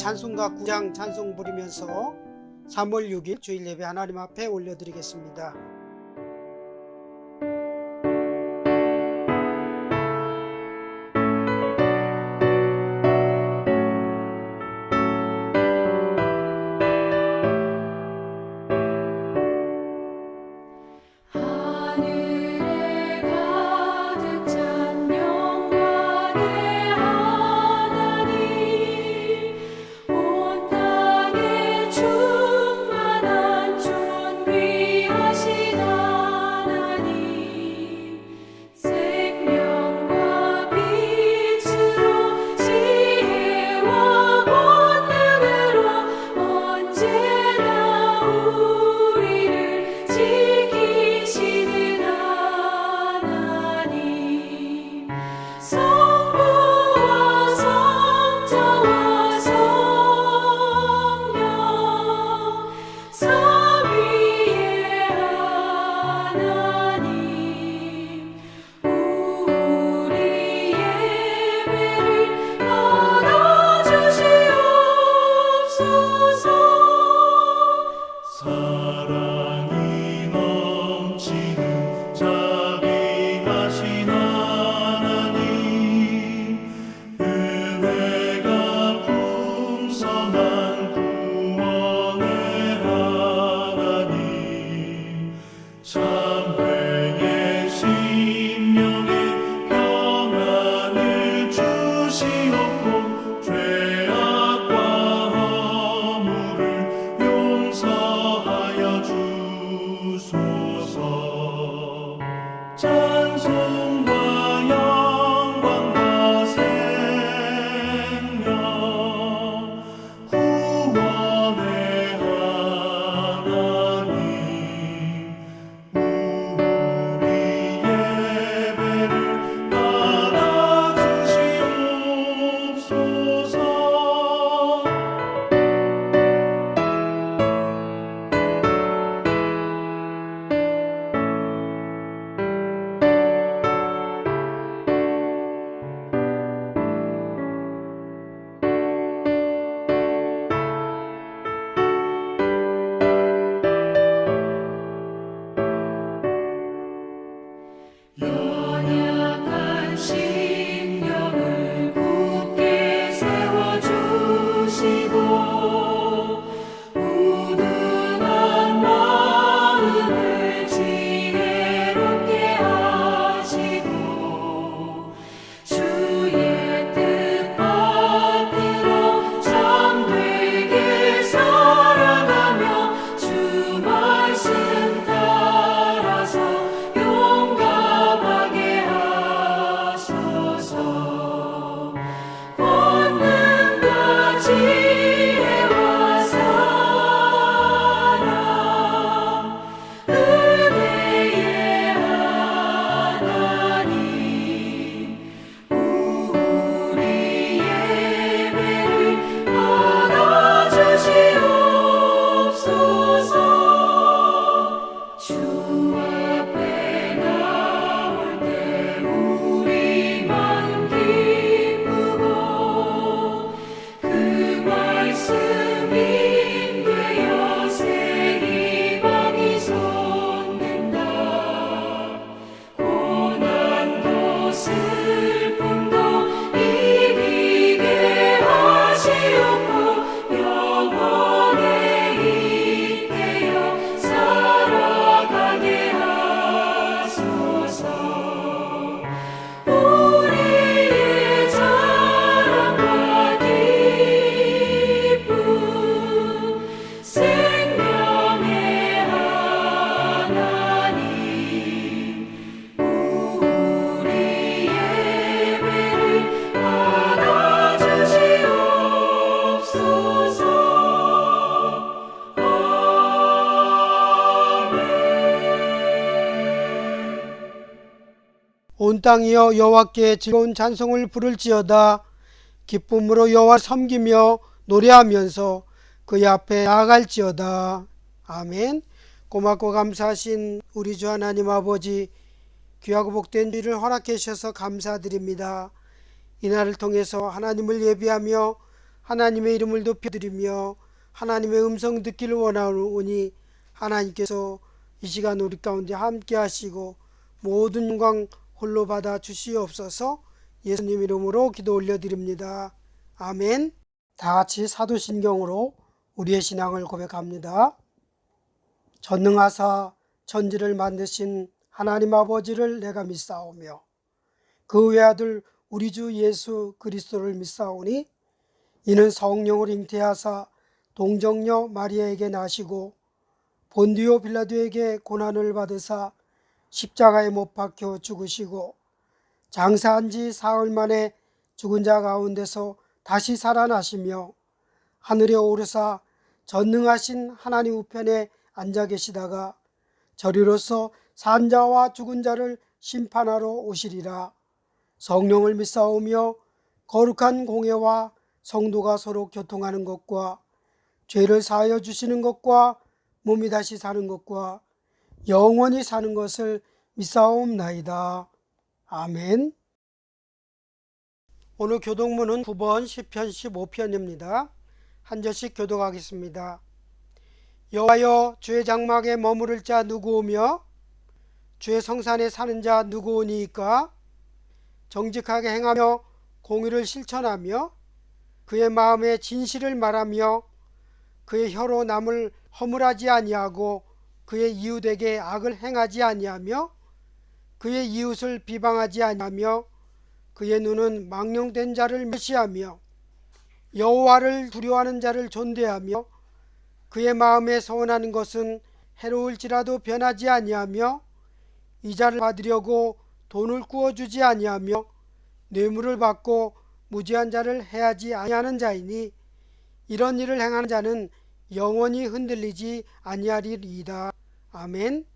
찬송가 9장 찬송 부르면서 3월 6일 주일 예배 하나님 앞에 올려드리겠습니다. 온 땅이여 여호와께 즐거운 찬송을 부를지어다. 기쁨으로 여호와 섬기며 노래하면서 그의 앞에 나아갈지어다. 아멘. 고맙고 감사하신 우리 주 하나님 아버지, 귀하고 복된 일을 허락해 주셔서 감사드립니다. 이날을 통해서 하나님을 예비하며 하나님의 이름을 높여드리며 하나님의 음성 듣기를 원하오니 하나님께서 이 시간 우리 가운데 함께 하시고 모든 영광 홀로 받아 주시옵소서. 예수님 이름으로 기도 올려드립니다. 아멘. 다 같이 사도신경으로 우리의 신앙을 고백합니다. 전능하사 천지를 만드신 하나님 아버지를 내가 믿사오며 그 외아들 우리 주 예수 그리스도를 믿사오니 이는 성령을 잉태하사 동정녀 마리아에게 나시고 본디오 빌라도에게 고난을 받으사 십자가에 못 박혀 죽으시고 장사한 지 사흘 만에 죽은 자 가운데서 다시 살아나시며 하늘에 오르사 전능하신 하나님 우편에 앉아 계시다가 저리로서 산자와 죽은 자를 심판하러 오시리라. 성령을 믿사오며 거룩한 공회와 성도가 서로 교통하는 것과 죄를 사하여 주시는 것과 몸이 다시 사는 것과 영원히 사는 것을 믿사옵나이다. 아멘. 오늘 교독문은 9번 시편 15편입니다. 한 절씩 교독하겠습니다. 여호와여, 주의 장막에 머무를 자 누구오며 주의 성산에 사는 자 누구오니이까? 정직하게 행하며 공의를 실천하며 그의 마음에 진실을 말하며 그의 혀로 남을 허물하지 아니하고 그의 이웃에게 악을 행하지 아니하며 그의 이웃을 비방하지 아니하며 그의 눈은 망령된 자를 멸시하며 여호와를 두려워하는 자를 존대하며 그의 마음에 서원하는 것은 해로울지라도 변하지 아니하며 이자를 받으려고 돈을 구워주지 아니하며 뇌물을 받고 무지한 자를 해하지 아니하는 자이니 이런 일을 행하는 자는 영원히 흔들리지 아니하리이다. 아멘.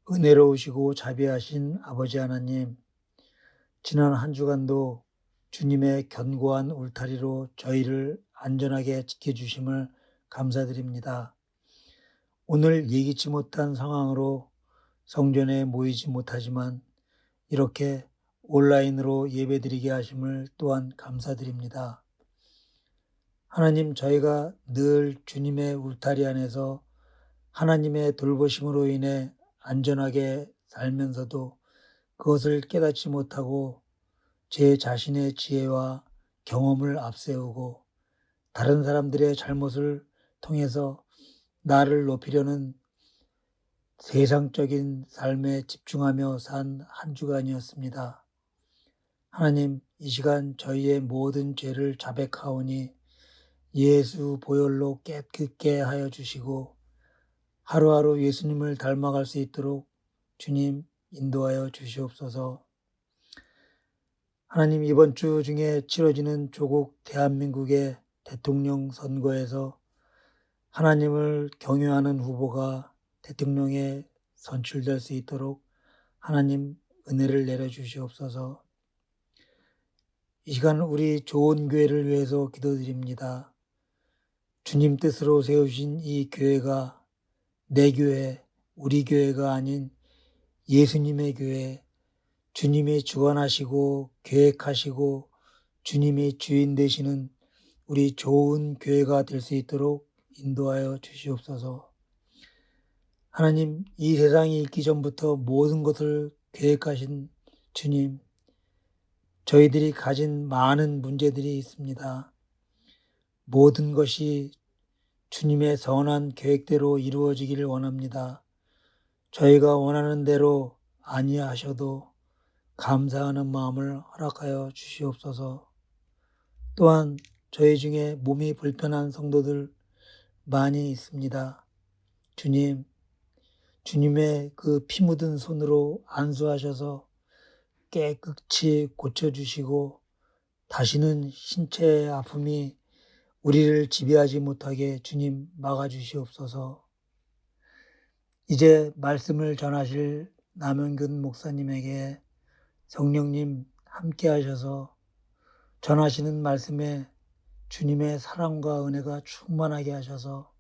은혜로우시고 자비하신 아버지 하나님, 지난 한 주간도 주님의 견고한 울타리로 저희를 안전하게 지켜주심을 감사드립니다. 오늘 예기치 못한 상황으로 성전에 모이지 못하지만 이렇게 온라인으로 예배드리게 하심을 또한 감사드립니다. 하나님, 저희가 늘 주님의 울타리 안에서 하나님의 돌보심으로 인해 안전하게 살면서도 그것을 깨닫지 못하고 제 자신의 지혜와 경험을 앞세우고 다른 사람들의 잘못을 통해서 나를 높이려는 세상적인 삶에 집중하며 산 한 주간이었습니다. 하나님, 이 시간 저희의 모든 죄를 자백하오니 예수 보혈로 깨끗게 하여 주시고 하루하루 예수님을 닮아갈 수 있도록 주님 인도하여 주시옵소서. 하나님, 이번 주 중에 치러지는 조국 대한민국의 대통령 선거에서 하나님을 경외하는 후보가 대통령에 선출될 수 있도록 하나님 은혜를 내려주시옵소서. 이 시간 우리 좋은 교회를 위해서 기도드립니다. 주님 뜻으로 세우신 이 교회가 내 교회, 우리 교회가 아닌 예수님의 교회, 주님이 주관하시고 계획하시고 주님이 주인 되시는 우리 좋은 교회가 될 수 있도록 인도하여 주시옵소서. 하나님, 이 세상이 있기 전부터 모든 것을 계획하신 주님, 저희들이 가진 많은 문제들이 있습니다. 모든 것이 주님의 선한 계획대로 이루어지기를 원합니다. 저희가 원하는 대로 아니하셔도 감사하는 마음을 허락하여 주시옵소서. 또한 저희 중에 몸이 불편한 성도들 많이 있습니다. 주님, 주님의 그 피 묻은 손으로 안수하셔서 깨끗이 고쳐주시고 다시는 신체의 아픔이 우리를 지배하지 못하게 주님 막아주시옵소서. 이제 말씀을 전하실 남영균 목사님에게 성령님 함께 하셔서 전하시는 말씀에 주님의 사랑과 은혜가 충만하게 하셔서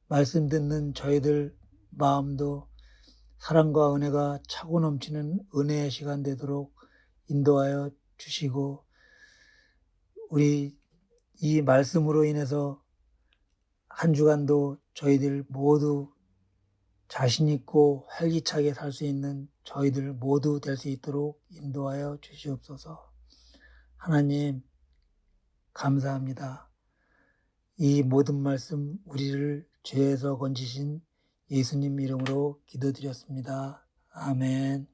말씀 듣는 저희들 마음도 사랑과 은혜가 차고 넘치는 은혜의 시간 되도록 인도하여 주시고 우리 이 말씀으로 인해서 한 주간도 저희들 모두 자신 있고 활기차게 살 수 있는 저희들 모두 될 수 있도록 인도하여 주시옵소서. 하나님, 감사합니다. 이 모든 말씀 우리를 죄에서 건지신 예수님 이름으로 기도드렸습니다. 아멘.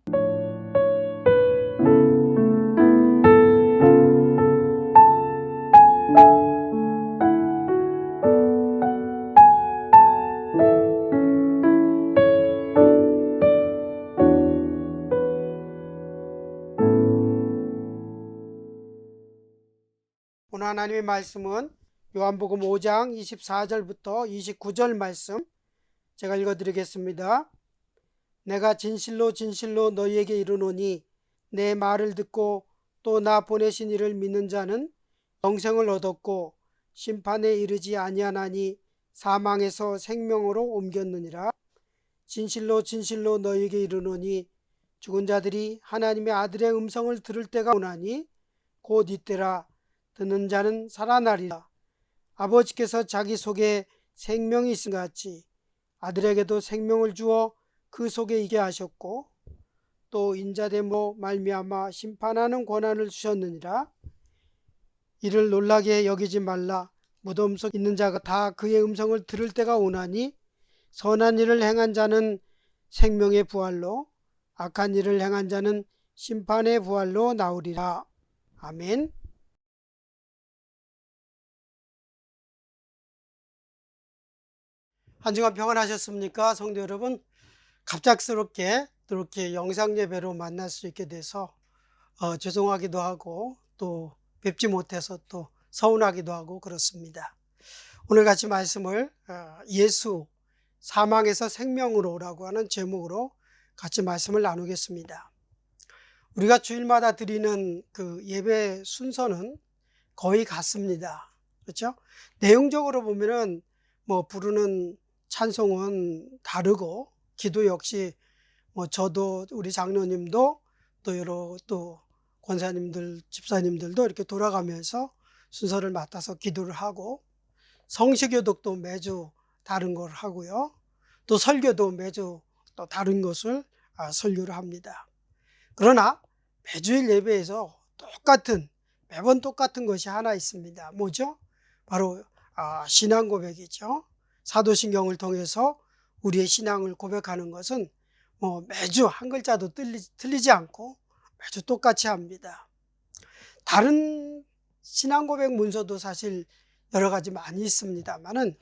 오늘 하나님의 말씀은 요한복음 5장 24절부터 29절 말씀 제가 읽어드리겠습니다. 내가 진실로 진실로 너희에게 이르노니 내 말을 듣고 또 나 보내신 이를 믿는 자는 영생을 얻었고 심판에 이르지 아니하나니 사망에서 생명으로 옮겼느니라. 진실로 진실로 너희에게 이르노니 죽은 자들이 하나님의 아들의 음성을 들을 때가 오나니 곧 이때라. 듣는 자는 살아나리라. 아버지께서 자기 속에 생명이 있음 같이 아들에게도 생명을 주어 그 속에 있게 하셨고 또 인자됨으로 말미암아 심판하는 권한을 주셨느니라. 이를 놀라게 여기지 말라. 무덤 속 있는 자가 다 그의 음성을 들을 때가 오나니 선한 일을 행한 자는 생명의 부활로 악한 일을 행한 자는 심판의 부활로 나오리라. 아멘. 한 주간 평안하셨습니까? 성도 여러분, 갑작스럽게 이렇게 영상 예배로 만날 수 있게 돼서 죄송하기도 하고 또 뵙지 못해서 또 서운하기도 하고 그렇습니다. 오늘 같이 말씀을 예수 사망에서 생명으로라고 하는 제목으로 같이 말씀을 나누겠습니다. 우리가 주일마다 드리는 그 예배 순서는 거의 같습니다. 그렇죠? 내용적으로 보면은 부르는 찬송은 다르고, 기도 역시 저도 우리 장로님도 또 여러 권사님들, 집사님들도 이렇게 돌아가면서 순서를 맡아서 기도를 하고, 성시교독도 매주 다른 걸 하고요. 또 설교도 매주 또 다른 것을 설교를 합니다. 그러나 매주일 예배에서 매번 똑같은 것이 하나 있습니다. 뭐죠? 바로 신앙 고백이죠. 사도신경을 통해서 우리의 신앙을 고백하는 것은 매주 한 글자도 틀리지 않고 매주 똑같이 합니다. 다른 신앙 고백 문서도 사실 여러 가지 많이 있습니다만은,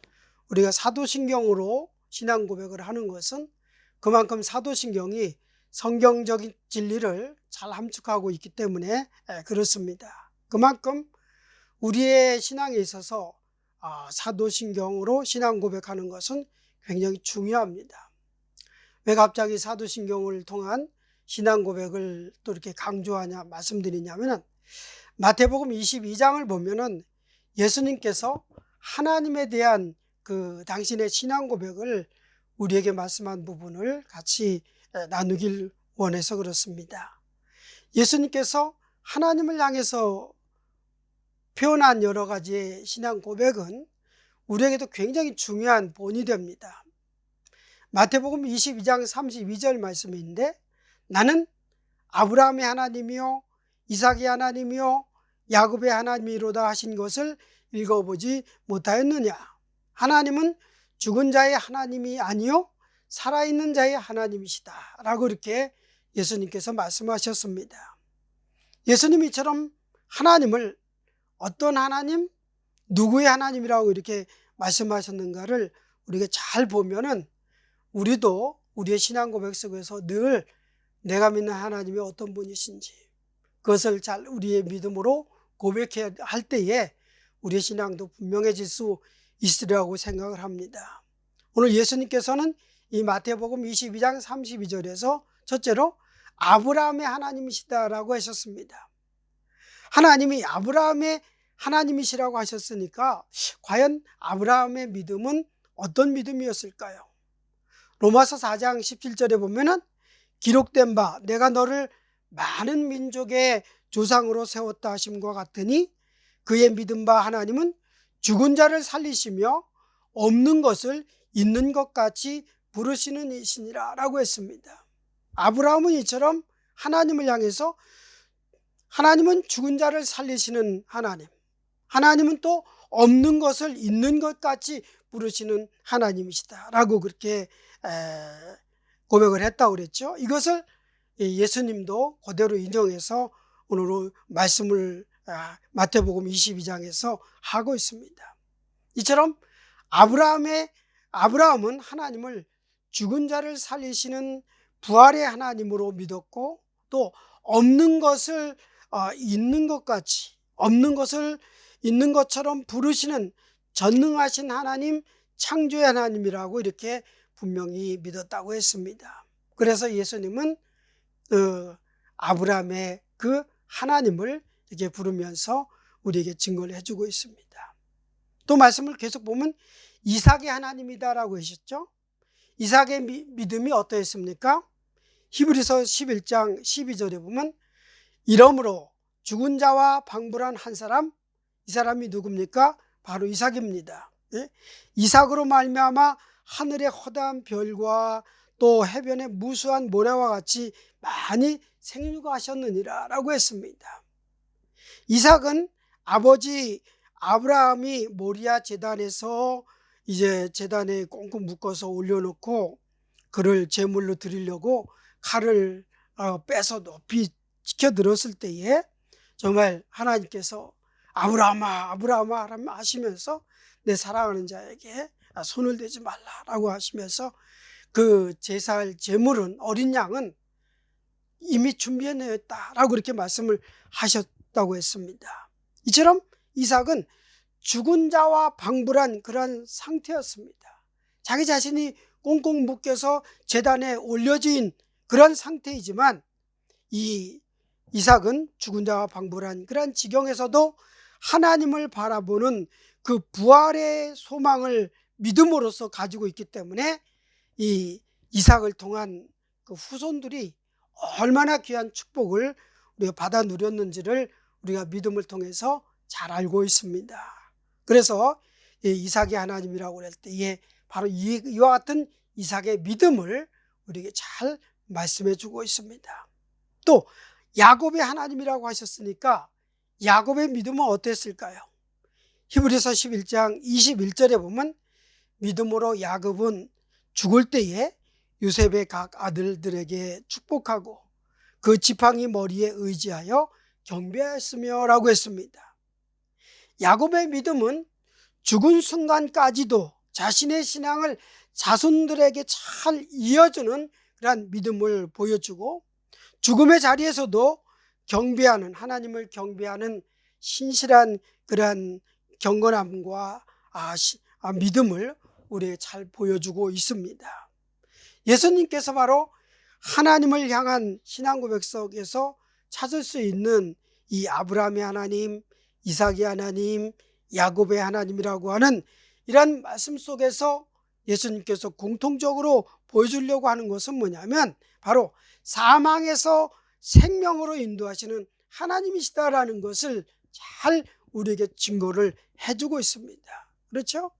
우리가 사도신경으로 신앙 고백을 하는 것은 그만큼 사도신경이 성경적인 진리를 잘 함축하고 있기 때문에 그렇습니다. 그만큼 우리의 신앙에 있어서 사도신경으로 신앙 고백하는 것은 굉장히 중요합니다. 왜 갑자기 사도신경을 통한 신앙 고백을 또 이렇게 강조하냐 말씀드리냐면은, 마태복음 22장을 보면은 예수님께서 하나님에 대한 그 당신의 신앙 고백을 우리에게 말씀한 부분을 같이 나누길 원해서 그렇습니다. 예수님께서 하나님을 향해서 표현한 여러 가지의 신앙 고백은 우리에게도 굉장히 중요한 본이 됩니다. 마태복음 22장 32절 말씀인데, 나는 아브라함의 하나님이요 이삭의 하나님이요 야곱의 하나님이로다 하신 것을 읽어보지 못하였느냐? 하나님은 죽은 자의 하나님이 아니요 살아있는 자의 하나님이시다 라고 이렇게 예수님께서 말씀하셨습니다. 예수님이 이처럼 하나님을 어떤 하나님, 누구의 하나님이라고 이렇게 말씀하셨는가를 우리가 잘 보면은, 우리도 우리의 신앙 고백 속에서 늘 내가 믿는 하나님이 어떤 분이신지 그것을 잘 우리의 믿음으로 고백해야 할 때에 우리의 신앙도 분명해질 수 있으리라고 생각을 합니다. 오늘 예수님께서는 이 마태복음 22장 32절에서 첫째로 아브라함의 하나님이시다라고 하셨습니다. 하나님이 아브라함의 하나님이시라고 하셨으니까 과연 아브라함의 믿음은 어떤 믿음이었을까요? 로마서 4장 17절에 보면은 기록된 바 내가 너를 많은 민족의 조상으로 세웠다 하심과 같으니 그의 믿은 바 하나님은 죽은 자를 살리시며 없는 것을 있는 것 같이 부르시는 이시니라 라고 했습니다. 아브라함은 이처럼 하나님을 향해서 하나님은 죽은 자를 살리시는 하나님, 하나님은 또 없는 것을 있는 것 같이 부르시는 하나님이시다 라고 그렇게 고백을 했다고 그랬죠. 이것을 예수님도 그대로 인정해서 오늘 말씀을 마태복음 22장에서 하고 있습니다. 이처럼 아브라함은 하나님을 죽은 자를 살리시는 부활의 하나님으로 믿었고, 또 없는 것을 있는 것 같이, 없는 것을 있는 것처럼 부르시는 전능하신 하나님, 창조의 하나님이라고 이렇게 분명히 믿었다고 했습니다. 그래서 예수님은 아브라함의 그 하나님을 이렇게 부르면서 우리에게 증거를 해주고 있습니다. 또 말씀을 계속 보면 이삭의 하나님이다라고 하셨죠. 이삭의 믿음이 어떠했습니까? 히브리서 11장 12절에 보면 이러므로 죽은 자와 방불한 한 사람, 이 사람이 누굽니까? 바로 이삭입니다. 이삭으로 말미암아 하늘의 허다한 별과 또 해변의 무수한 모래와 같이 많이 생육하셨느니라 라고 했습니다. 이삭은 아버지 아브라함이 모리아 제단에서 이제 제단에 꽁꽁 묶어서 올려놓고 그를 제물로 드리려고 칼을 빼서 높이 치켜들었을 때에 정말 하나님께서 아브라함아 아브라함아 하시면서 내 사랑하는 자에게 손을 대지 말라라고 하시면서 그 제사할 제물은 어린 양은 이미 준비해냈다라고 그렇게 말씀을 하셨다고 했습니다. 이처럼 이삭은 죽은 자와 방불한 그러한 상태였습니다. 자기 자신이 꽁꽁 묶여서 제단에 올려진 그런 상태이지만 이 이삭은 죽은 자와 방불한 그런 지경에서도 하나님을 바라보는 그 부활의 소망을 믿음으로써 가지고 있기 때문에 이 이삭을 통한 그 후손들이 얼마나 귀한 축복을 우리가 받아 누렸는지를 우리가 믿음을 통해서 잘 알고 있습니다. 그래서 이삭의 하나님이라고 할 때 바로 이와 같은 이삭의 믿음을 우리에게 잘 말씀해 주고 있습니다. 또 야곱의 하나님이라고 하셨으니까 야곱의 믿음은 어땠을까요? 히브리서 11장 21절에 보면 믿음으로 야곱은 죽을 때에 요셉의 각 아들들에게 축복하고 그 지팡이 머리에 의지하여 경배하였으며 라고 했습니다. 야곱의 믿음은 죽은 순간까지도 자신의 신앙을 자손들에게 잘 이어주는 그런 믿음을 보여주고 죽음의 자리에서도 경배하는, 하나님을 경배하는 신실한 그러한 경건함과 믿음을 우리에게 잘 보여주고 있습니다. 예수님께서 바로 하나님을 향한 신앙 고백 속에서 찾을 수 있는 이 아브라함의 하나님, 이삭의 하나님, 야곱의 하나님이라고 하는 이런 말씀 속에서 예수님께서 공통적으로 보여주려고 하는 것은 뭐냐면 바로 사망에서 생명으로 인도하시는 하나님이시다라는 것을 잘 우리에게 증거를 해주고 있습니다. 그렇죠?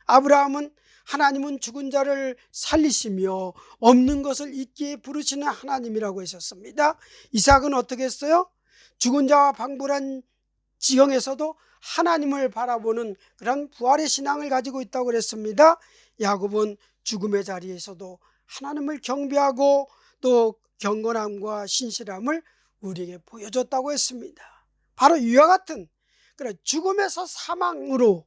아브라함은 하나님은 죽은 자를 살리시며 없는 것을 있게 부르시는 하나님이라고 하셨습니다. 이삭은 어떻게 했어요? 죽은 자와 방불한 지형에서도 하나님을 바라보는 그런 부활의 신앙을 가지고 있다고 그랬습니다. 야곱은 죽음의 자리에서도 하나님을 경배하고 또 경건함과 신실함을 우리에게 보여줬다고 했습니다. 바로 이와 같은 죽음에서 사망으로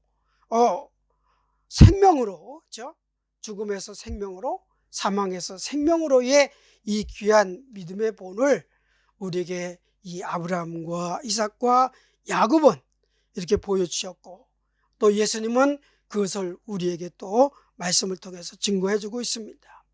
생명으로, 그렇죠? 죽음에서 생명으로, 사망에서 생명으로의 이 귀한 믿음의 본을 우리에게 이 아브라함과 이삭과 야곱은 이렇게 보여주셨고 또 예수님은 그것을 우리에게 또 말씀을 통해서 증거해주고 있습니다.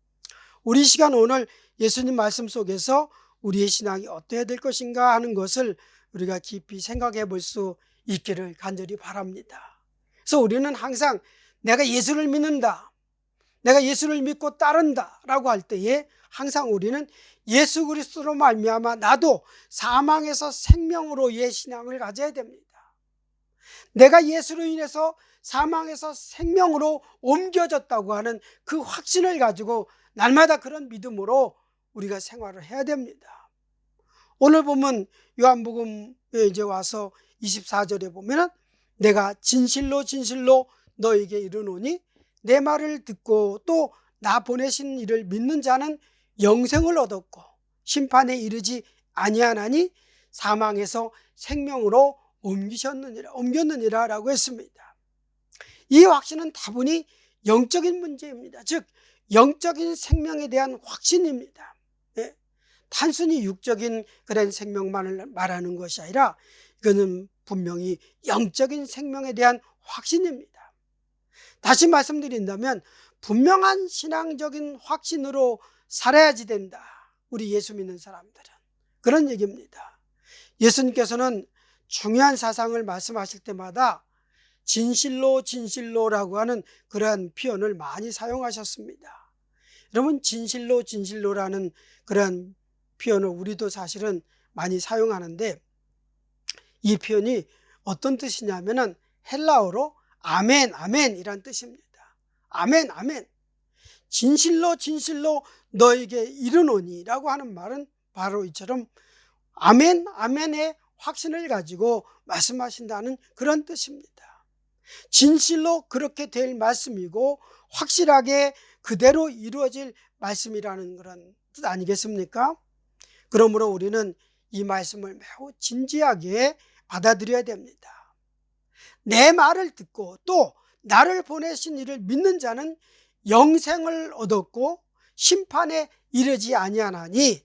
우리 시간 오늘 예수님 말씀 속에서 우리의 신앙이 어때야 될 것인가 하는 것을 우리가 깊이 생각해 볼 수 있기를 간절히 바랍니다. 그래서 우리는 항상 내가 예수를 믿는다, 내가 예수를 믿고 따른다 라고 할 때에 항상 우리는 예수 그리스도로 말미암아 나도 사망에서 생명으로의 신앙을 가져야 됩니다. 내가 예수로 인해서 사망에서 생명으로 옮겨졌다고 하는 그 확신을 가지고 날마다 그런 믿음으로 우리가 생활을 해야 됩니다. 오늘 보면 요한복음에 이제 와서 24절에 보면은 내가 진실로 진실로 너에게 이르노니 내 말을 듣고 또 나 보내신 이를 믿는 자는 영생을 얻었고 심판에 이르지 아니하나니 사망에서 생명으로 옮겼느니라 라고 했습니다. 이 확신은 다분히 영적인 문제입니다. 즉 영적인 생명에 대한 확신입니다. 단순히 육적인 그런 생명만을 말하는 것이 아니라 이거는 분명히 영적인 생명에 대한 확신입니다. 다시 말씀드린다면 분명한 신앙적인 확신으로 살아야지 된다. 우리 예수 믿는 사람들은 그런 얘기입니다. 예수님께서는 중요한 사상을 말씀하실 때마다 진실로 진실로라고 하는 그러한 표현을 많이 사용하셨습니다. 여러분 진실로 진실로라는 그런 표현을 우리도 사실은 많이 사용하는데 이 표현이 어떤 뜻이냐면은 헬라어로 아멘 아멘이란 뜻입니다. 아멘 아멘, 진실로 진실로 너에게 이르노니 라고 하는 말은 바로 이처럼 아멘 아멘의 확신을 가지고 말씀하신다는 그런 뜻입니다. 진실로 그렇게 될 말씀이고 확실하게 그대로 이루어질 말씀이라는 그런 뜻 아니겠습니까? 그러므로 우리는 이 말씀을 매우 진지하게 받아들여야 됩니다. 내 말을 듣고 또 나를 보내신 이를 믿는 자는 영생을 얻었고 심판에 이르지 아니하나니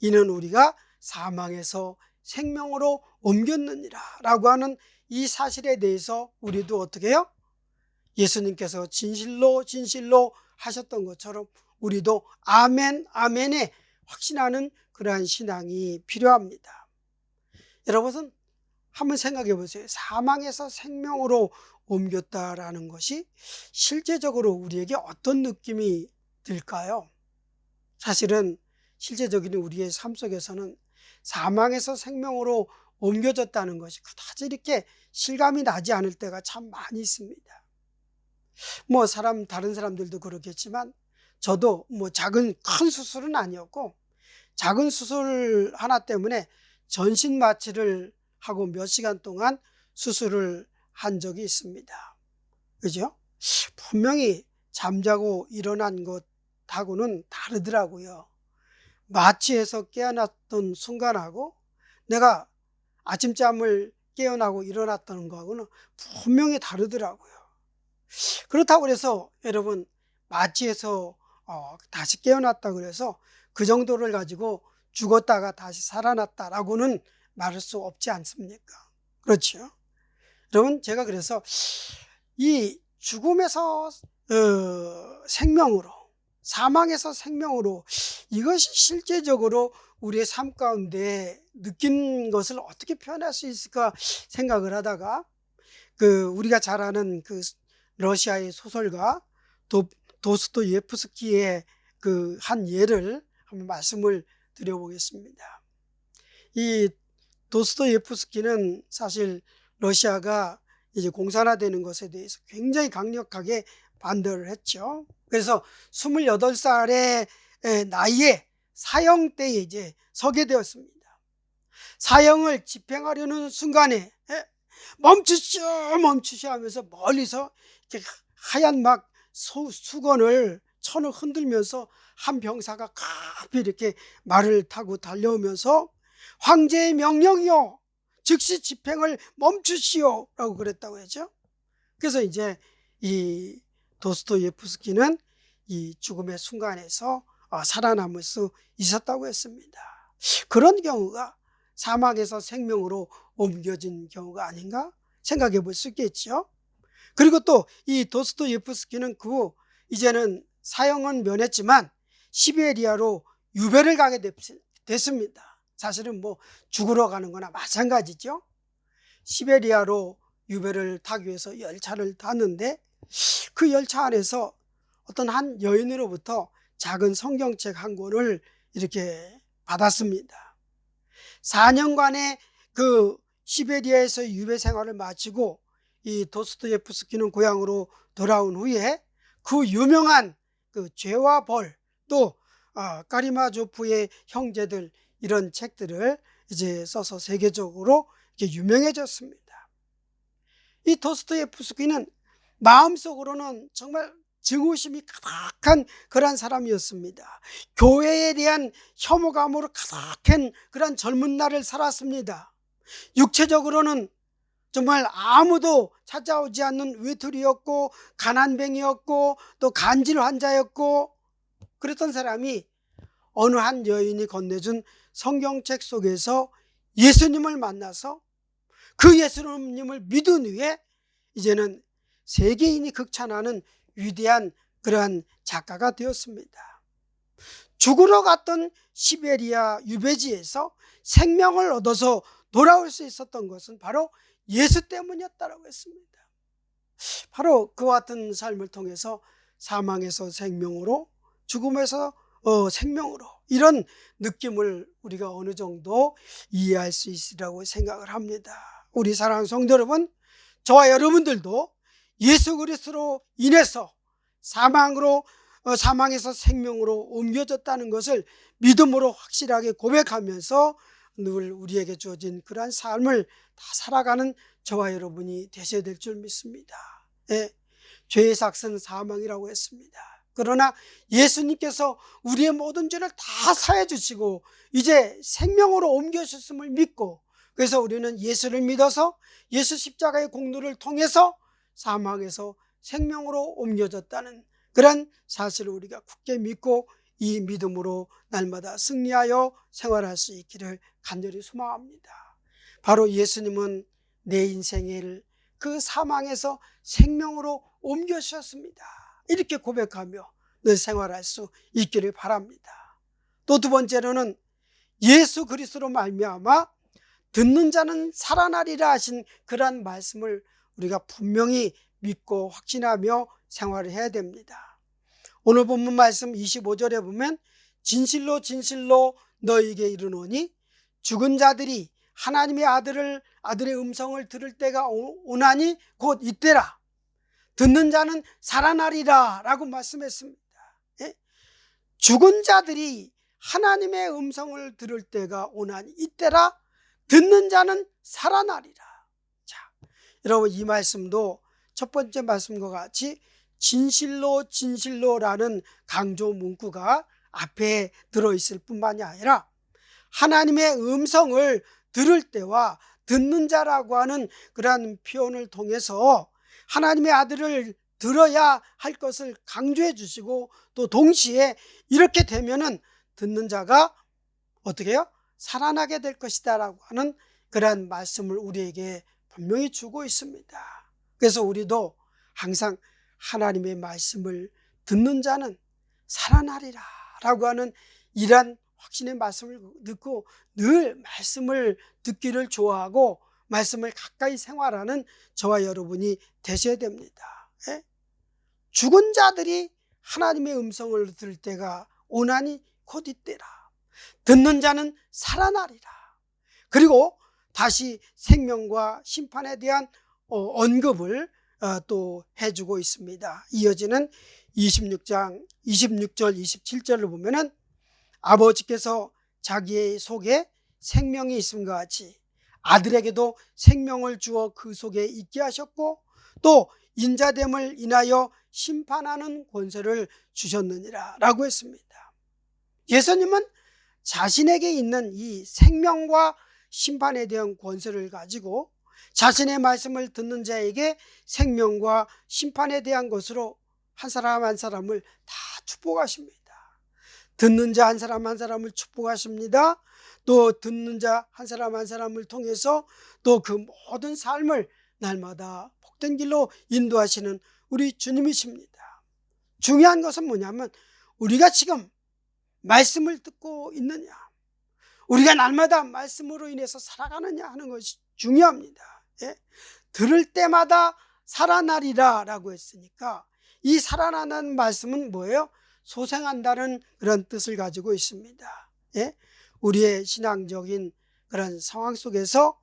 이는 우리가 사망에서 생명으로 옮겼느니라 라고 하는 이 사실에 대해서 우리도 어떻게 해요? 예수님께서 진실로 진실로 하셨던 것처럼 우리도 아멘 아멘의 확신하는 그러한 신앙이 필요합니다. 여러분 한번 생각해 보세요. 사망에서 생명으로 옮겼다라는 것이 실제적으로 우리에게 어떤 느낌이 들까요? 사실은 실제적인 우리의 삶 속에서는 사망에서 생명으로 옮겨졌다는 것이 그다지 이렇게 실감이 나지 않을 때가 참 많이 있습니다. 다른 사람들도 그렇겠지만 저도 큰 수술은 아니었고 작은 수술 하나 때문에 전신 마취를 하고 몇 시간 동안 수술을 한 적이 있습니다. 그죠? 분명히 잠자고 일어난 것하고는 다르더라고요. 마취해서 깨어났던 순간하고 내가 아침잠을 깨어나고 일어났던 거하고는 분명히 다르더라고요. 그렇다고 해서 여러분 마취해서 다시 깨어났다 그래서 그 정도를 가지고 죽었다가 다시 살아났다라고는 말할 수 없지 않습니까? 그렇죠? 여러분 제가 그래서 이 죽음에서 생명으로, 사망에서 생명으로, 이것이 실제적으로 우리의 삶 가운데 느낀 것을 어떻게 표현할 수 있을까 생각을 하다가 우리가 잘 아는 러시아의 소설가 도스토예프스키의 한 예를 한번 말씀을 드려보겠습니다. 이 도스토예프스키는 사실 러시아가 이제 공산화되는 것에 대해서 굉장히 강력하게 반대를 했죠. 그래서 28살의 나이에 사형대에 이제 서게 되었습니다. 사형을 집행하려는 순간에 멈추시오 하면서 멀리서 이렇게 하얀 수건을 천을 흔들면서 한 병사가 급히 이렇게 말을 타고 달려오면서 황제의 명령이요 즉시 집행을 멈추시오 라고 그랬다고 했죠. 그래서 이제 이 도스토예프스키는 이 죽음의 순간에서 살아남을 수 있었다고 했습니다. 그런 경우가 사망에서 생명으로 옮겨진 경우가 아닌가 생각해 볼 수 있겠죠. 그리고 또 이 도스토예프스키는 이제는 사형은 면했지만 시베리아로 유배를 가게 됐습니다. 사실은 죽으러 가는 거나 마찬가지죠. 시베리아로 유배를 타기 위해서 열차를 탔는데 그 열차 안에서 어떤 한 여인으로부터 작은 성경책 한 권을 이렇게 받았습니다. 4년간의 시베리아에서 유배 생활을 마치고 이 도스토예프스키는 고향으로 돌아온 후에 유명한 죄와 벌, 또 까리마조프의 형제들, 이런 책들을 이제 써서 세계적으로 이렇게 유명해졌습니다. 이 도스토예프스키는 마음속으로는 정말 증오심이 가득한 그런 사람이었습니다. 교회에 대한 혐오감으로 가득한 그런 젊은 날을 살았습니다. 육체적으로는 정말 아무도 찾아오지 않는 외톨이였고 가난뱅이였고 또 간질 환자였고 그랬던 사람이 어느 한 여인이 건네준 성경책 속에서 예수님을 만나서 그 예수님을 믿은 후에 이제는 세계인이 극찬하는 위대한 그러한 작가가 되었습니다. 죽으러 갔던 시베리아 유배지에서 생명을 얻어서 돌아올 수 있었던 것은 바로 예수 때문이었다고 했습니다. 바로 그와 같은 삶을 통해서 사망에서 생명으로, 죽음에서 생명으로, 이런 느낌을 우리가 어느 정도 이해할 수 있으리라고 생각을 합니다. 우리 사랑하는 성도 여러분, 저와 여러분들도 예수 그리스도로 인해서 사망에서 생명으로 옮겨졌다는 것을 믿음으로 확실하게 고백하면서 늘 우리에게 주어진 그러한 삶을 다 살아가는 저와 여러분이 되셔야 될 줄 믿습니다. 죄의 삭은 사망이라고 했습니다. 그러나 예수님께서 우리의 모든 죄를 다 사해 주시고 이제 생명으로 옮겨주셨음을 믿고, 그래서 우리는 예수를 믿어서 예수 십자가의 공로를 통해서 사망에서 생명으로 옮겨졌다는 그런 사실을 우리가 굳게 믿고 이 믿음으로 날마다 승리하여 생활할 수 있기를 간절히 소망합니다. 바로 예수님은 내 인생을 그 사망에서 생명으로 옮겨주셨습니다. 이렇게 고백하며 늘 생활할 수 있기를 바랍니다. 또 두 번째로는 예수 그리스도로 말미암아 듣는 자는 살아나리라 하신 그러한 말씀을 우리가 분명히 믿고 확신하며 생활을 해야 됩니다. 오늘 본문 말씀 25절에 보면 진실로 진실로 너희에게 이르노니 죽은 자들이 하나님의 아들의 음성을 들을 때가 오나니 곧 이때라. 듣는 자는 살아나리라 라고 말씀했습니다. 예? 죽은 자들이 하나님의 음성을 들을 때가 오나니 이때라. 듣는 자는 살아나리라. 자, 여러분 이 말씀도 첫 번째 말씀과 같이 진실로 진실로라는 강조 문구가 앞에 들어있을 뿐만이 아니라 하나님의 음성을 들을 때와 듣는 자라고 하는 그러한 표현을 통해서 하나님의 아들을 들어야 할 것을 강조해 주시고 또 동시에 이렇게 되면은 듣는 자가 어떻게 해요? 살아나게 될 것이다 라고 하는 그러한 말씀을 우리에게 분명히 주고 있습니다. 그래서 우리도 항상 하나님의 말씀을 듣는 자는 살아나리라 라고 하는 이러한 확신의 말씀을 듣고 늘 말씀을 듣기를 좋아하고 말씀을 가까이 생활하는 저와 여러분이 되셔야 됩니다. 예? 죽은 자들이 하나님의 음성을 들을 때가 오나니 곧 이때라. 듣는 자는 살아나리라. 그리고 다시 생명과 심판에 대한 언급을 또 해주고 있습니다. 이어지는 26절 27절을 보면은 아버지께서 자기의 속에 생명이 있음과 같이 아들에게도 생명을 주어 그 속에 있게 하셨고 또 인자됨을 인하여 심판하는 권세를 주셨느니라 라고 했습니다. 예수님은 자신에게 있는 이 생명과 심판에 대한 권세를 가지고 자신의 말씀을 듣는 자에게 생명과 심판에 대한 것으로 한 사람 한 사람을 다 축복하십니다. 듣는 자 한 사람 한 사람을 축복하십니다. 또 듣는 자 한 사람 한 사람을 통해서 또 그 모든 삶을 날마다 복된 길로 인도하시는 우리 주님이십니다. 중요한 것은 뭐냐면 우리가 지금 말씀을 듣고 있느냐, 우리가 날마다 말씀으로 인해서 살아가느냐 하는 것이 중요합니다. 예? 들을 때마다 살아나리라 라고 했으니까 이 살아나는 말씀은 뭐예요? 소생한다는 그런 뜻을 가지고 있습니다. 예? 우리의 신앙적인 그런 상황 속에서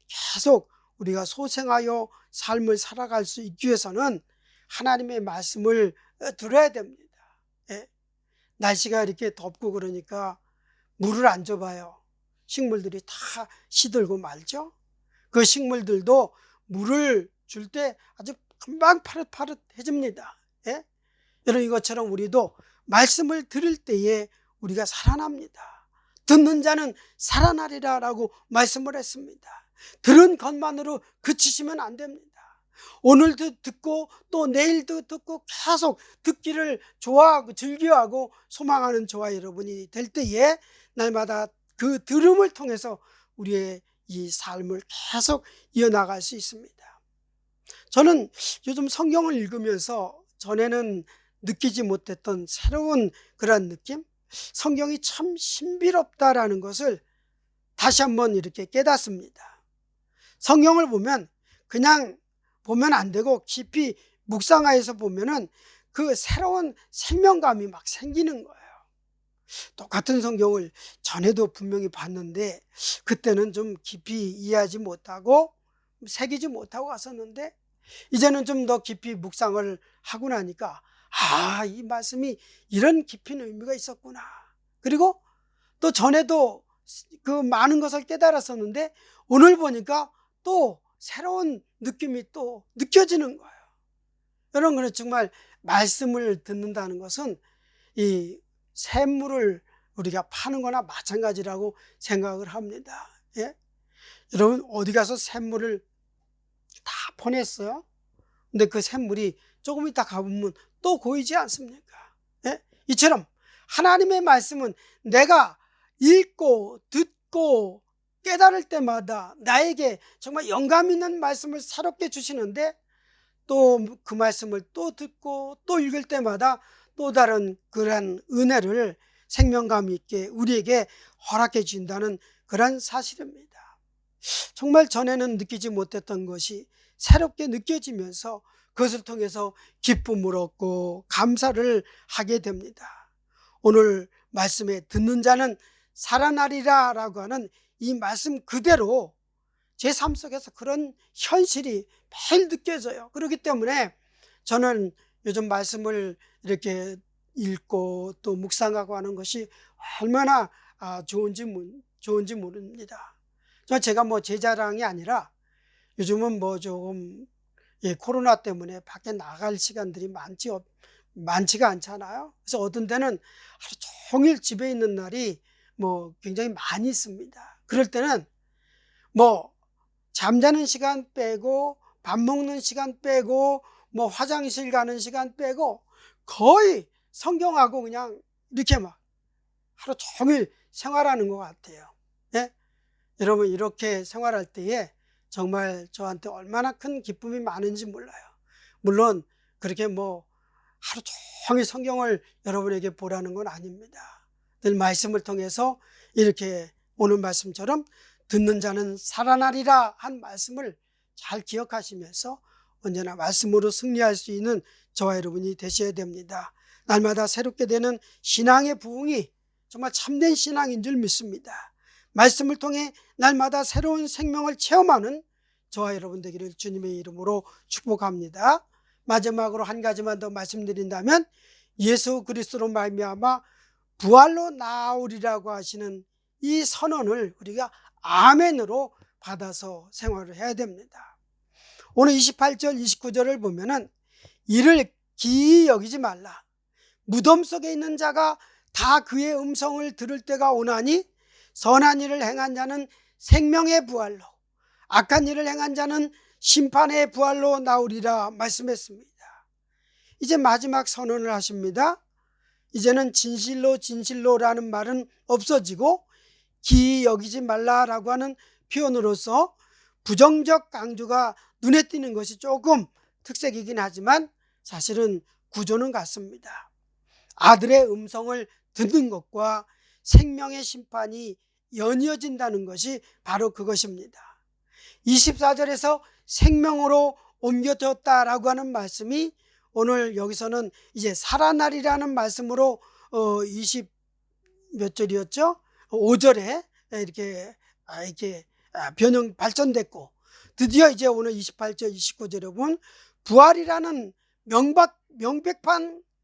계속 우리가 소생하여 삶을 살아갈 수 있기 위해서는 하나님의 말씀을 들어야 됩니다. 예? 날씨가 이렇게 덥고 그러니까 물을 안 줘봐요. 식물들이 다 시들고 말죠. 그 식물들도 물을 줄 때 아주 금방 파릇파릇해집니다. 예? 여러분 이것처럼 우리도 말씀을 들을 때에 우리가 살아납니다. 듣는 자는 살아나리라 라고 말씀을 했습니다. 들은 것만으로 그치시면 안 됩니다. 오늘도 듣고 또 내일도 듣고 계속 듣기를 좋아하고 즐겨하고 소망하는 저와 여러분이 될 때에 날마다 그 들음을 통해서 우리의 이 삶을 계속 이어나갈 수 있습니다. 저는 요즘 성경을 읽으면서 전에는 느끼지 못했던 새로운 그런 느낌? 성경이 참 신비롭다라는 것을 다시 한번 이렇게 깨닫습니다. 성경을 보면 그냥 보면 안 되고 깊이 묵상하여서 보면은 그 새로운 생명감이 막 생기는 거예요. 똑같은 성경을 전에도 분명히 봤는데 그때는 좀 깊이 이해하지 못하고 새기지 못하고 갔었는데 이제는 좀 더 깊이 묵상을 하고 나니까 이 말씀이 이런 깊은 의미가 있었구나. 그리고 또 전에도 그 많은 것을 깨달았었는데 오늘 보니까 또 새로운 느낌이 또 느껴지는 거예요. 여러분, 그래서 정말 말씀을 듣는다는 것은 이 샘물을 우리가 파는 거나 마찬가지라고 생각을 합니다. 예? 여러분, 어디 가서 샘물을 다 퍼냈어요? 근데 그 샘물이 조금 있다 가보면 또 고이지 않습니까? 예? 이처럼 하나님의 말씀은 내가 읽고 듣고 깨달을 때마다 나에게 정말 영감 있는 말씀을 새롭게 주시는데 또 그 말씀을 또 듣고 또 읽을 때마다 또 다른 그러한 은혜를 생명감 있게 우리에게 허락해 준다는 그런 사실입니다. 정말 전에는 느끼지 못했던 것이 새롭게 느껴지면서 그것을 통해서 기쁨을 얻고 감사를 하게 됩니다. 오늘 말씀에 듣는 자는 살아나리라 라고 하는 이 말씀 그대로 제 삶 속에서 그런 현실이 매일 느껴져요. 그렇기 때문에 저는 요즘 말씀을 이렇게 읽고 또 묵상하고 하는 것이 얼마나 좋은지 모릅니다. 제가 뭐 제 자랑이 아니라 요즘은 뭐 조금 코로나 때문에 밖에 나갈 시간들이 많지가 않잖아요. 그래서 어떤 때는 하루 종일 집에 있는 날이 뭐 굉장히 많이 있습니다. 그럴 때는 뭐 잠자는 시간 빼고 밥 먹는 시간 빼고 뭐 화장실 가는 시간 빼고 거의 성경하고 그냥 이렇게 막 하루 종일 생활하는 것 같아요. 예? 여러분 이렇게 생활할 때에 정말 저한테 얼마나 큰 기쁨이 많은지 몰라요. 물론 그렇게 뭐 하루 종일 성경을 여러분에게 보라는 건 아닙니다. 늘 말씀을 통해서 이렇게 오늘 말씀처럼 듣는 자는 살아나리라 한 말씀을 잘 기억하시면서 언제나 말씀으로 승리할 수 있는 저와 여러분이 되셔야 됩니다. 날마다 새롭게 되는 신앙의 부흥이 정말 참된 신앙인 줄 믿습니다. 말씀을 통해 날마다 새로운 생명을 체험하는 저와 여러분 되기를 주님의 이름으로 축복합니다. 마지막으로 한 가지만 더 말씀드린다면 예수 그리스도로 말미암아 부활로 나아오리라고 하시는 이 선언을 우리가 아멘으로 받아서 생활을 해야 됩니다. 오늘 28절 29절을 보면은 이를 기이 여기지 말라. 무덤 속에 있는 자가 다 그의 음성을 들을 때가 오나니 선한 일을 행한 자는 생명의 부활로 악한 일을 행한 자는 심판의 부활로 나오리라 말씀했습니다. 이제 마지막 선언을 하십니다. 이제는 진실로라는 말은 없어지고 기이 여기지 말라라고 하는 표현으로서 부정적 강조가 눈에 띄는 것이 조금 특색이긴 하지만 사실은 구조는 같습니다. 아들의 음성을 듣는 것과 생명의 심판이 연이어진다는 것이 바로 그것입니다. 24절에서 생명으로 옮겨졌다라고 하는 말씀이 오늘 여기서는 이제 살아나리라는 말씀으로 20 몇 절이었죠? 5절에 이렇게 발전됐고 드디어 이제 오늘 28절 29절에 보면 부활이라는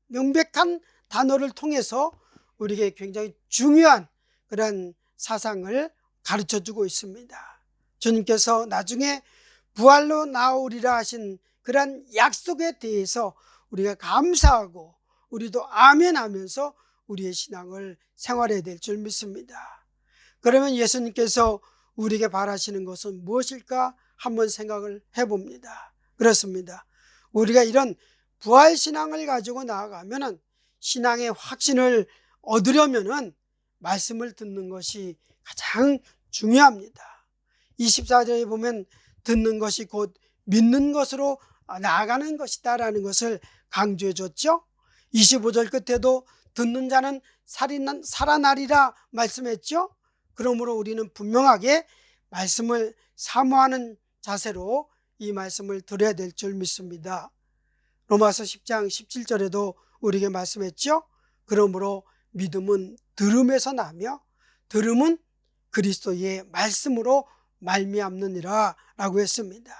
명백한 단어를 통해서 우리에게 굉장히 중요한 그런 사상을 가르쳐주고 있습니다. 주님께서 나중에 부활로 나오리라 하신 그런 약속에 대해서 우리가 감사하고 우리도 아멘 하면서 우리의 신앙을 생활해야 될 줄 믿습니다. 그러면 예수님께서 우리에게 바라시는 것은 무엇일까 한번 생각을 해봅니다. 그렇습니다. 우리가 이런 부활신앙을 가지고 나아가면 신앙의 확신을 얻으려면 말씀을 듣는 것이 가장 중요합니다. 24절에 보면 듣는 것이 곧 믿는 것으로 나아가는 것이다라는 것을 강조해 줬죠. 25절 끝에도 듣는 자는 살아나리라 말씀했죠. 그러므로 우리는 분명하게 말씀을 사모하는 자세로 이 말씀을 들어야 될 줄 믿습니다. 로마서 10장 17절에도 우리에게 말씀했죠. 그러므로 믿음은 들음에서 나며 들음은 그리스도의 말씀으로 말미암느니라 라고 했습니다.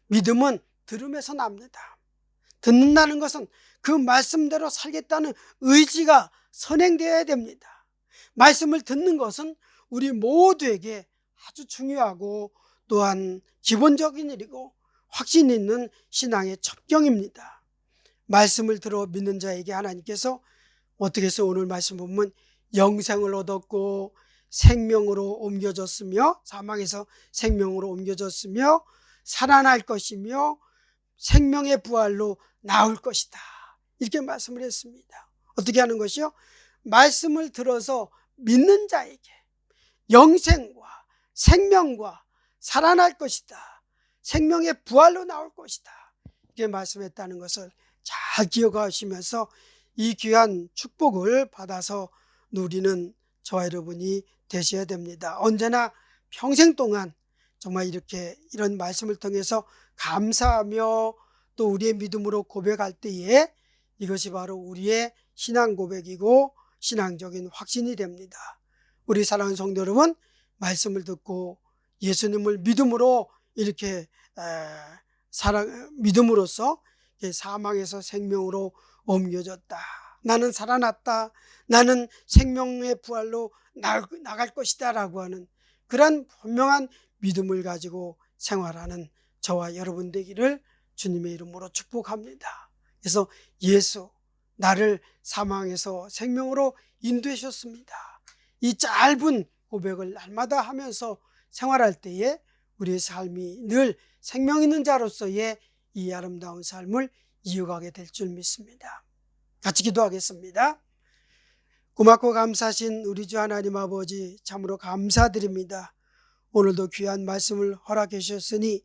믿음은 들음에서 납니다. 듣는다는 것은 그 말씀대로 살겠다는 의지가 선행되어야 됩니다. 말씀을 듣는 것은 우리 모두에게 아주 중요하고 또한 기본적인 일이고 확신 있는 신앙의 첩경입니다. 말씀을 들어 믿는 자에게 하나님께서 어떻게 해서 오늘 말씀 보면 영생을 얻었고 생명으로 옮겨졌으며 사망에서 생명으로 옮겨졌으며 살아날 것이며 생명의 부활로 나올 것이다. 이렇게 말씀을 했습니다. 어떻게 하는 것이요? 말씀을 들어서 믿는 자에게 영생과 생명과 살아날 것이다. 생명의 부활로 나올 것이다. 이렇게 말씀했다는 것을 잘 기억하시면서 이 귀한 축복을 받아서 누리는 저와 여러분이 되셔야 됩니다. 언제나 평생 동안 정말 이렇게 이런 말씀을 통해서 감사하며 또 우리의 믿음으로 고백할 때에 이것이 바로 우리의 신앙 고백이고 신앙적인 확신이 됩니다. 우리 사랑하는 성도 여러분, 말씀을 듣고 예수님을 믿음으로 이렇게 믿음으로써 사망에서 생명으로 옮겨졌다. 나는 살아났다. 나는 생명의 부활로 나갈 것이다 라고 하는 그런 분명한 믿음을 가지고 생활하는 저와 여러분 되기를 주님의 이름으로 축복합니다. 그래서 예수, 나를 사망에서 생명으로 인도하셨습니다. 이 짧은 고백을 날마다 하면서 생활할 때에 우리의 삶이 늘 생명 있는 자로서의 이 아름다운 삶을 이어가게 될 줄 믿습니다. 같이 기도하겠습니다. 고맙고 감사하신 우리 주 하나님 아버지, 참으로 감사드립니다. 오늘도 귀한 말씀을 허락해 주셨으니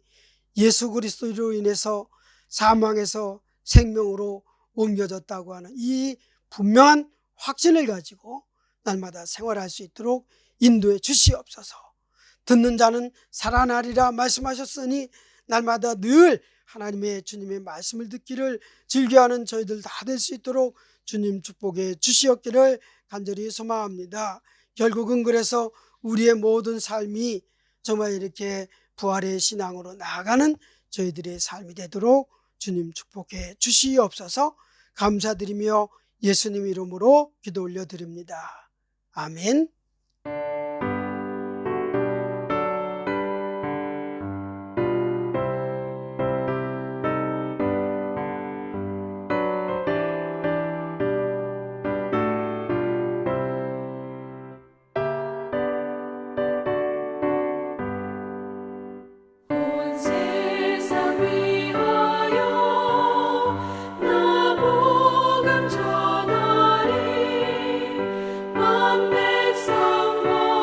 예수 그리스도로 인해서 사망에서 생명으로 옮겨졌다고 하는 이 분명한 확신을 가지고 날마다 생활할 수 있도록 인도해 주시옵소서. 듣는 자는 살아나리라 말씀하셨으니 날마다 늘 하나님의 주님의 말씀을 듣기를 즐겨하는 저희들 다 될 수 있도록 주님 축복해 주시옵기를 간절히 소망합니다. 결국은 그래서 우리의 모든 삶이 정말 이렇게 부활의 신앙으로 나아가는 저희들의 삶이 되도록 주님 축복해 주시옵소서. 감사드리며 예수님 이름으로 기도 올려드립니다. 아멘. 온 세상 위하여 나 복음 전하리 만 백성과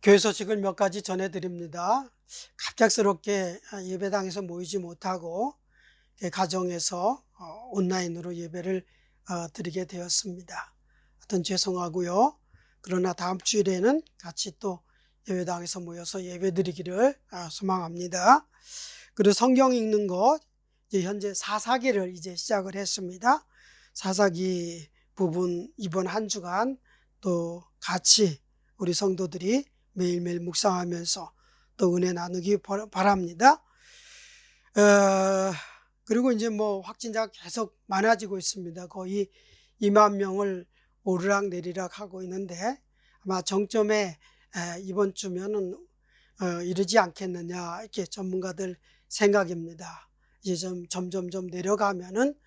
교회 소식을 몇 가지 전해드립니다. 갑작스럽게 예배당에서 모이지 못하고 가정에서 온라인으로 예배를 드리게 되었습니다. 하여튼 죄송하고요. 그러나 다음 주일에는 같이 또 예배당에서 모여서 예배 드리기를 소망합니다. 그리고 성경 읽는 것, 이제 현재 사사기를 이제 시작을 했습니다. 사사기 부분 이번 한 주간 또 같이 우리 성도들이 매일매일 묵상하면서 또 은혜 나누기 바랍니다. 그리고 이제 뭐 확진자가 계속 많아지고 있습니다. 거의 2만 명을 오르락 내리락 하고 있는데 아마 정점에 이번 주면은 이르지 않겠느냐, 이렇게 전문가들 생각입니다. 이제 점점 내려가면은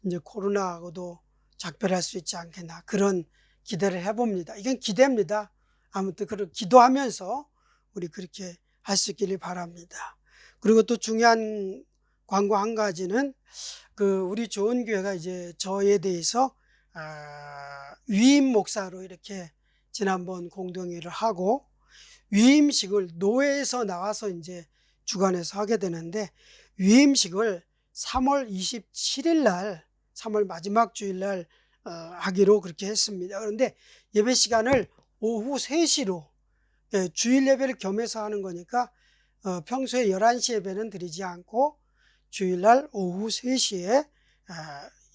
이제 코로나하고도 작별할 수 있지 않겠나, 그런 기대를 해봅니다. 이건 기대입니다. 아무튼 그렇게 기도하면서 우리 그렇게 할 수 있기를 바랍니다. 그리고 또 중요한 광고 한 가지는 우리 좋은 교회가 이제 저에 대해서 위임 목사로 이렇게 지난번 공동회의를 하고 위임식을 노회에서 나와서 이제 주관해서 하게 되는데, 위임식을 3월 27일 날, 3월 마지막 주일 날 하기로 그렇게 했습니다. 그런데 예배 시간을 오후 3시로, 주일 예배를 겸해서 하는 거니까 평소에 11시 예배는 드리지 않고 주일날 오후 3시에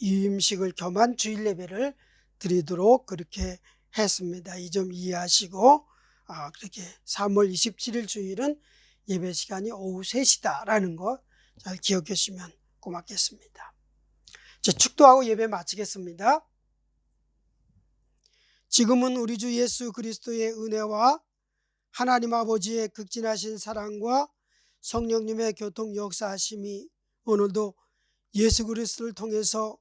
위임식을 겸한 주일 예배를 드리도록 그렇게 했습니다. 이 점 이해하시고 그렇게 3월 27일 주일은 예배 시간이 오후 3시다라는 거 잘 기억해 주시면 고맙겠습니다. 자, 축도하고 예배 마치겠습니다. 지금은 우리 주 예수 그리스도의 은혜와 하나님 아버지의 극진하신 사랑과 성령님의 교통 역사하심이 오늘도 예수 그리스도를 통해서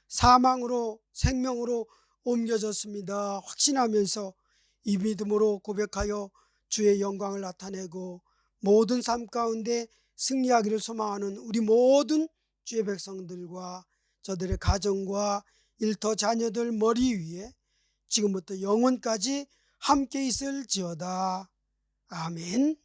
사망으로 생명으로 옮겨졌습니다. 확신하면서 이 믿음으로 고백하여 주의 영광을 나타내고 모든 삶 가운데 승리하기를 소망하는 우리 모든 주의 백성들과 저들의 가정과 일터 자녀들 머리 위에 지금부터 영원까지 함께 있을지어다. 아멘.